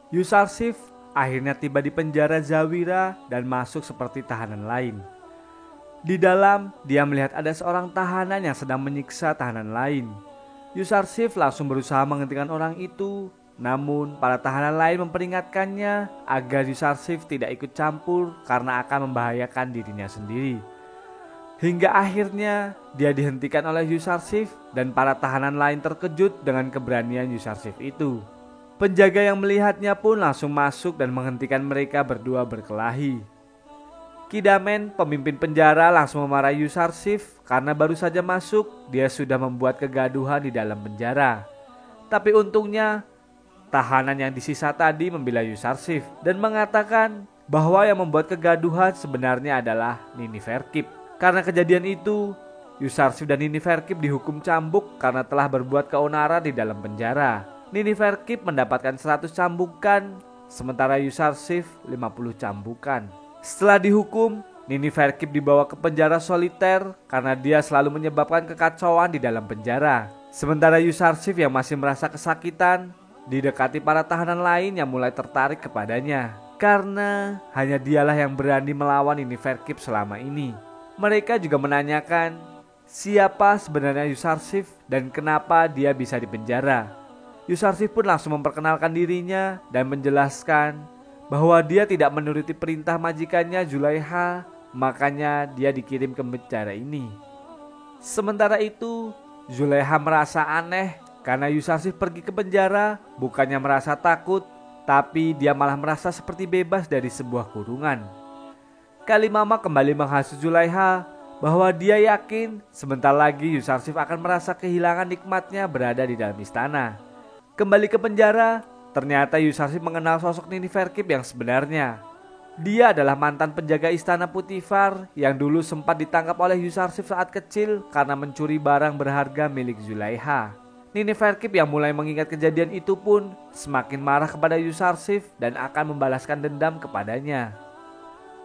Yusarsif akhirnya tiba di penjara Zawira dan masuk seperti tahanan lain. Di dalam, dia melihat ada seorang tahanan yang sedang menyiksa tahanan lain. Yusarsif langsung berusaha menghentikan orang itu, namun para tahanan lain memperingatkannya agar Yusarsif tidak ikut campur karena akan membahayakan dirinya sendiri. Hingga akhirnya dia dihentikan oleh Yusarsif dan para tahanan lain terkejut dengan keberanian Yusarsif itu. Penjaga yang melihatnya pun langsung masuk dan menghentikan mereka berdua berkelahi. Kidamen, pemimpin penjara, langsung memarahi Yusarsif karena baru saja masuk dia sudah membuat kegaduhan di dalam penjara. Tapi untungnya tahanan yang disisa tadi membela Yusarsif dan mengatakan bahwa yang membuat kegaduhan sebenarnya adalah Nini Verkip. Karena kejadian itu, Yusarsif dan Nini Verkip dihukum cambuk karena telah berbuat keonaran di dalam penjara. Nini Verkip mendapatkan 100 cambukan, sementara Yusarsif 50 cambukan. Setelah dihukum, Nini Verkip dibawa ke penjara soliter karena dia selalu menyebabkan kekacauan di dalam penjara. Sementara Yusarsif yang masih merasa kesakitan, didekati para tahanan lain yang mulai tertarik kepadanya. Karena hanya dialah yang berani melawan Nini Verkip selama ini. Mereka juga menanyakan siapa sebenarnya Yusarsif dan kenapa dia bisa dipenjara. Yusarsif pun langsung memperkenalkan dirinya dan menjelaskan bahwa dia tidak menuruti perintah majikannya Zulaiha, makanya dia dikirim ke penjara ini. Sementara itu, Zulaiha merasa aneh karena Yusarsif pergi ke penjara bukannya merasa takut, tapi dia malah merasa seperti bebas dari sebuah kurungan. Kalimama kembali menghasut Zulaiha bahwa dia yakin sebentar lagi Yusarsif akan merasa kehilangan nikmatnya berada di dalam istana. Kembali ke penjara, ternyata Yusarsif mengenal sosok Nini Verkip yang sebenarnya. Dia adalah mantan penjaga istana Putifar yang dulu sempat ditangkap oleh Yusarsif saat kecil karena mencuri barang berharga milik Zulaiha. Nini Verkip yang mulai mengingat kejadian itu pun semakin marah kepada Yusarsif dan akan membalaskan dendam kepadanya.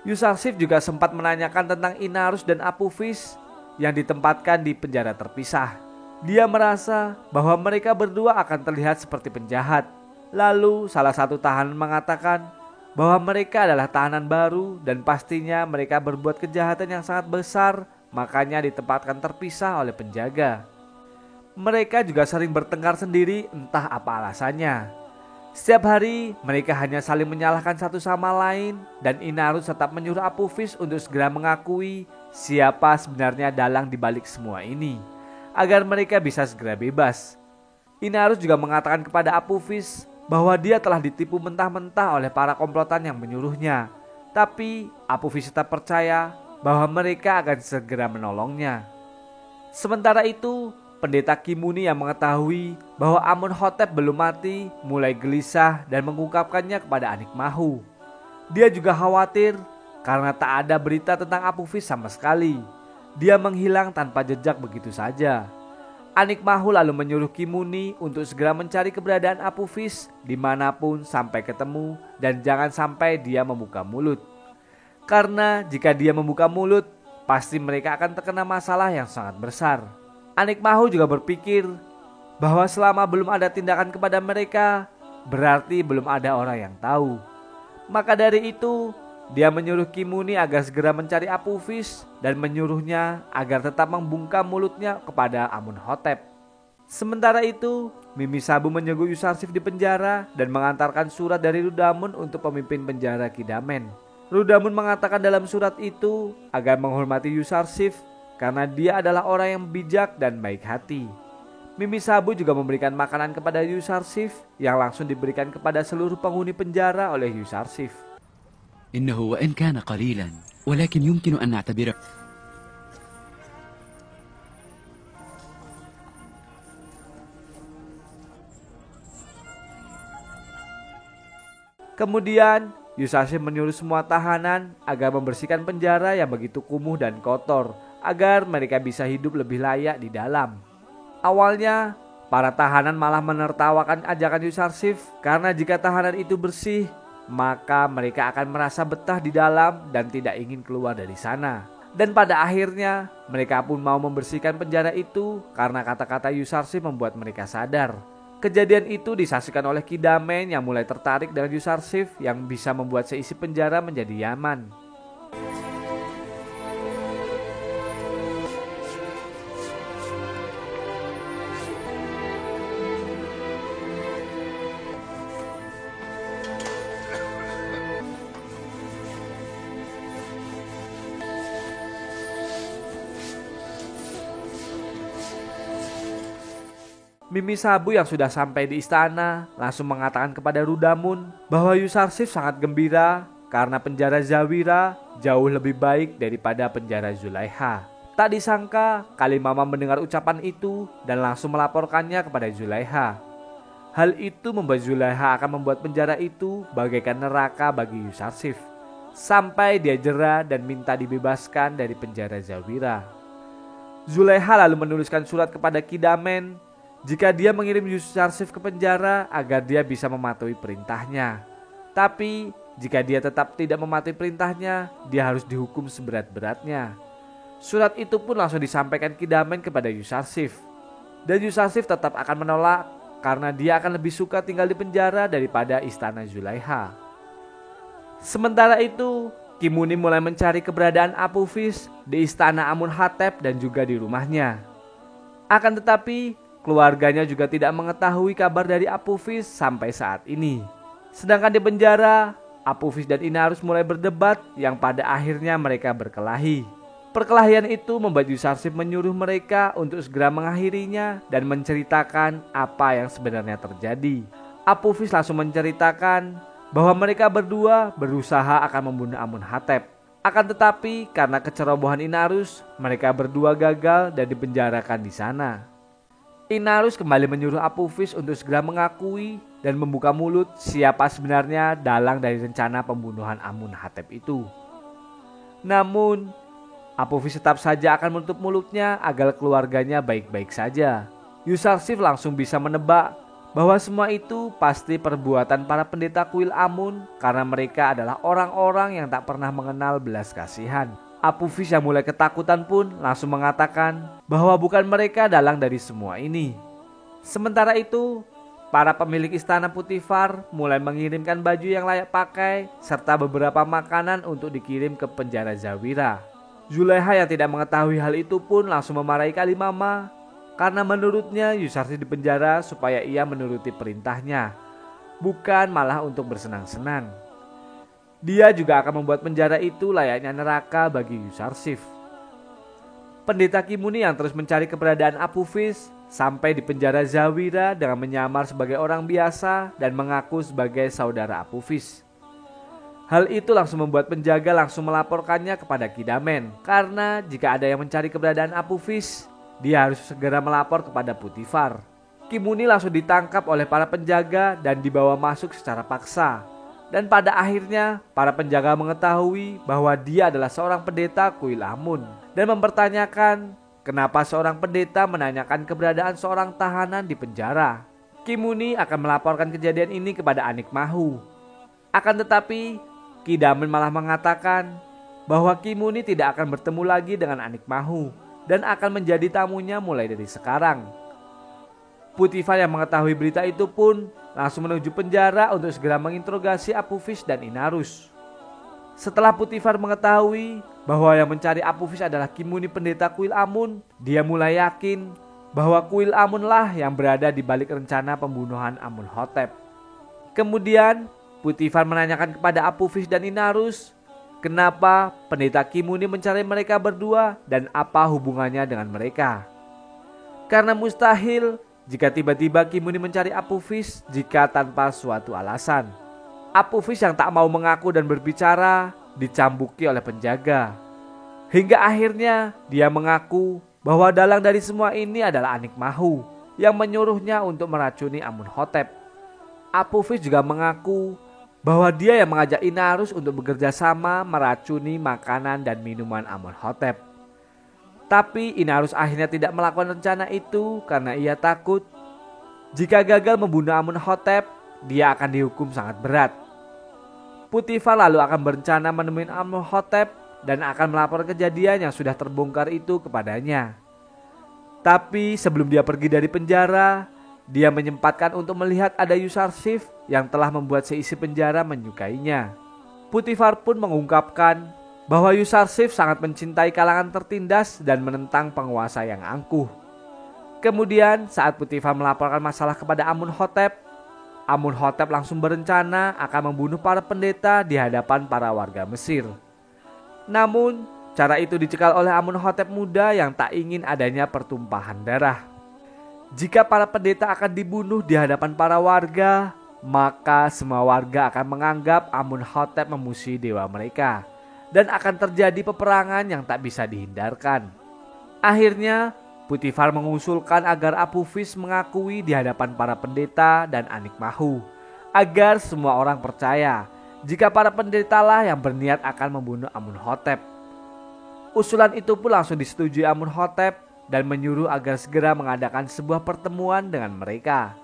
Yusarsif juga sempat menanyakan tentang Inarus dan Apophis yang ditempatkan di penjara terpisah. Dia merasa bahwa mereka berdua akan terlihat seperti penjahat. Lalu salah satu tahanan mengatakan bahwa mereka adalah tahanan baru dan pastinya mereka berbuat kejahatan yang sangat besar, makanya ditempatkan terpisah oleh penjaga. Mereka juga sering bertengkar sendiri, entah apa alasannya. Setiap hari mereka hanya saling menyalahkan satu sama lain dan Inarus tetap menyuruh Apophis untuk segera mengakui siapa sebenarnya dalang di balik semua ini agar mereka bisa segera bebas. Inarus juga mengatakan kepada Apophis bahwa dia telah ditipu mentah-mentah oleh para komplotan yang menyuruhnya. Tapi Apophis tetap percaya bahwa mereka akan segera menolongnya. Sementara itu, Pendeta Kimuni yang mengetahui bahwa Amenhotep belum mati mulai gelisah dan mengungkapkannya kepada Anikmahu. Dia juga khawatir karena tak ada berita tentang Apophis sama sekali. Dia menghilang tanpa jejak begitu saja. Anikmahu lalu menyuruh Kimuni untuk segera mencari keberadaan Apophis dimanapun sampai ketemu dan jangan sampai dia membuka mulut. Karena jika dia membuka mulut, pasti mereka akan terkena masalah yang sangat besar. Anikmahu juga berpikir bahwa selama belum ada tindakan kepada mereka, berarti belum ada orang yang tahu. Maka dari itu, dia menyuruh Kimuni agar segera mencari Apophis dan menyuruhnya agar tetap membungkam mulutnya kepada Amenhotep. Sementara itu, Mimi Sabu menyeguk Yusarsif di penjara dan mengantarkan surat dari Rudamun untuk pemimpin penjara Kidamen. Rudamun mengatakan dalam surat itu agar menghormati Yusarsif karena dia adalah orang yang bijak dan baik hati. Mimi Sabu juga memberikan makanan kepada Yusarsif yang langsung diberikan kepada seluruh penghuni penjara oleh Yusarsif. إنه وإن كان قليلا ولكن يمكن أن نعتبره. Kemudian Yusarsif menyuruh semua tahanan agar membersihkan penjara yang begitu kumuh dan kotor agar mereka bisa hidup lebih layak di dalam. Awalnya para tahanan malah menertawakan ajakan Yusarsif karena jika tahanan itu bersih, maka mereka akan merasa betah di dalam dan tidak ingin keluar dari sana. Dan pada akhirnya mereka pun mau membersihkan penjara itu karena kata-kata Yusarsif membuat mereka sadar Kejadian itu disaksikan oleh Kidamen yang mulai tertarik dengan Yusarsif yang bisa membuat seisi penjara menjadi nyaman. Mimi Sabu yang sudah sampai di istana langsung mengatakan kepada Rudamun bahwa Yusarsif sangat gembira karena penjara Zawira jauh lebih baik daripada penjara Zulaiha. Tak disangka Kalimama mendengar ucapan itu dan langsung melaporkannya kepada Zulaiha. Hal itu membuat Zulaiha akan membuat penjara itu bagaikan neraka bagi Yusarsif, sampai dia jera dan minta dibebaskan dari penjara Zawira. Zulaiha lalu menuliskan surat kepada Kidamen jika dia mengirim Yusarsif ke penjara agar dia bisa mematuhi perintahnya. Tapi jika dia tetap tidak mematuhi perintahnya, dia harus dihukum seberat-beratnya. Surat itu pun langsung disampaikan Kidamen kepada Yusarsif. Dan Yusarsif tetap akan menolak karena dia akan lebih suka tinggal di penjara daripada istana Zulaiha. Sementara itu, Kimuni mulai mencari keberadaan Apophis di istana Amunhotep dan juga di rumahnya. Akan tetapi, keluarganya juga tidak mengetahui kabar dari Apophis sampai saat ini. Sedangkan di penjara, Apophis dan Inarus mulai berdebat yang pada akhirnya mereka berkelahi. Perkelahian itu membuat Yusarsif menyuruh mereka untuk segera mengakhirinya dan menceritakan apa yang sebenarnya terjadi. Apophis langsung menceritakan bahwa mereka berdua berusaha akan membunuh Amunhotep. Akan tetapi karena kecerobohan Inarus, mereka berdua gagal dan dipenjarakan di sana. Inarus kembali menyuruh Apophis untuk segera mengakui dan membuka mulut siapa sebenarnya dalang dari rencana pembunuhan Amunhotep itu. Namun, Apophis tetap saja akan menutup mulutnya agar keluarganya baik-baik saja. Yusarsif langsung bisa menebak bahwa semua itu pasti perbuatan para pendeta kuil Amun karena mereka adalah orang-orang yang tak pernah mengenal belas kasihan. Apophis yang mulai ketakutan pun langsung mengatakan bahwa bukan mereka dalang dari semua ini. Sementara itu, para pemilik istana Putifar mulai mengirimkan baju yang layak pakai serta beberapa makanan untuk dikirim ke penjara Zawira. Zulaiha yang tidak mengetahui hal itu pun langsung memarahi Kalimama karena menurutnya Yusarsif dipenjara supaya ia menuruti perintahnya, bukan malah untuk bersenang-senang. Dia juga akan membuat penjara itu layaknya neraka bagi Yusarsif. Pendeta Kimuni yang terus mencari keberadaan Apophis sampai di penjara Zawira dengan menyamar sebagai orang biasa dan mengaku sebagai saudara Apophis. Hal itu langsung membuat penjaga langsung melaporkannya kepada Kidamen karena jika ada yang mencari keberadaan Apophis, dia harus segera melapor kepada Putifar. Kimuni langsung ditangkap oleh para penjaga dan dibawa masuk secara paksa. Dan pada akhirnya para penjaga mengetahui bahwa dia adalah seorang pendeta kuil Amun dan mempertanyakan kenapa seorang pendeta menanyakan keberadaan seorang tahanan di penjara. Kimuni akan melaporkan kejadian ini kepada Anik Mahu. Akan tetapi Kidamen malah mengatakan bahwa Kimuni tidak akan bertemu lagi dengan Anik Mahu dan akan menjadi tamunya mulai dari sekarang. Putifar yang mengetahui berita itu pun langsung menuju penjara untuk segera menginterogasi Apophis dan Inarus. Setelah Putifar mengetahui bahwa yang mencari Apophis adalah Kimuni pendeta kuil Amun, dia mulai yakin bahwa kuil Amun lah yang berada di balik rencana pembunuhan Amunhotep. Kemudian Putifar menanyakan kepada Apophis dan Inarus kenapa pendeta Kimuni mencari mereka berdua dan apa hubungannya dengan mereka. Karena mustahil jika tiba-tiba Kimuni mencari Apophis jika tanpa suatu alasan. Apophis yang tak mau mengaku dan berbicara dicambuki oleh penjaga. Hingga akhirnya dia mengaku bahwa dalang dari semua ini adalah Anik Mahu yang menyuruhnya untuk meracuni Amunhotep. Apophis juga mengaku bahwa dia yang mengajak Inarus untuk bekerja sama meracuni makanan dan minuman Amunhotep. Tapi Inarus akhirnya tidak melakukan rencana itu karena ia takut jika gagal membunuh Amunhotep, dia akan dihukum sangat berat. Putifar lalu akan berencana menemui Amunhotep dan akan melapor kejadian yang sudah terbongkar itu kepadanya. Tapi sebelum dia pergi dari penjara, Dia menyempatkan untuk melihat ada Yusarsif yang telah membuat seisi penjara menyukainya. Putifar pun mengungkapkan bahwa Yusarsif sangat mencintai kalangan tertindas dan menentang penguasa yang angkuh. Kemudian saat Putifar melaporkan masalah kepada Amunhotep, Amunhotep langsung berencana akan membunuh para pendeta di hadapan para warga Mesir. Namun cara itu dicekal oleh Amunhotep muda yang tak ingin adanya pertumpahan darah. Jika para pendeta akan dibunuh di hadapan para warga, maka semua warga akan menganggap Amunhotep memusuhi dewa mereka dan akan terjadi peperangan yang tak bisa dihindarkan. Akhirnya Putifar mengusulkan agar Apophis mengakui di hadapan para pendeta dan Anikmahu agar semua orang percaya jika para pendetalah yang berniat akan membunuh Amunhotep. Usulan itu pun langsung disetujui Amunhotep dan menyuruh agar segera mengadakan sebuah pertemuan dengan mereka.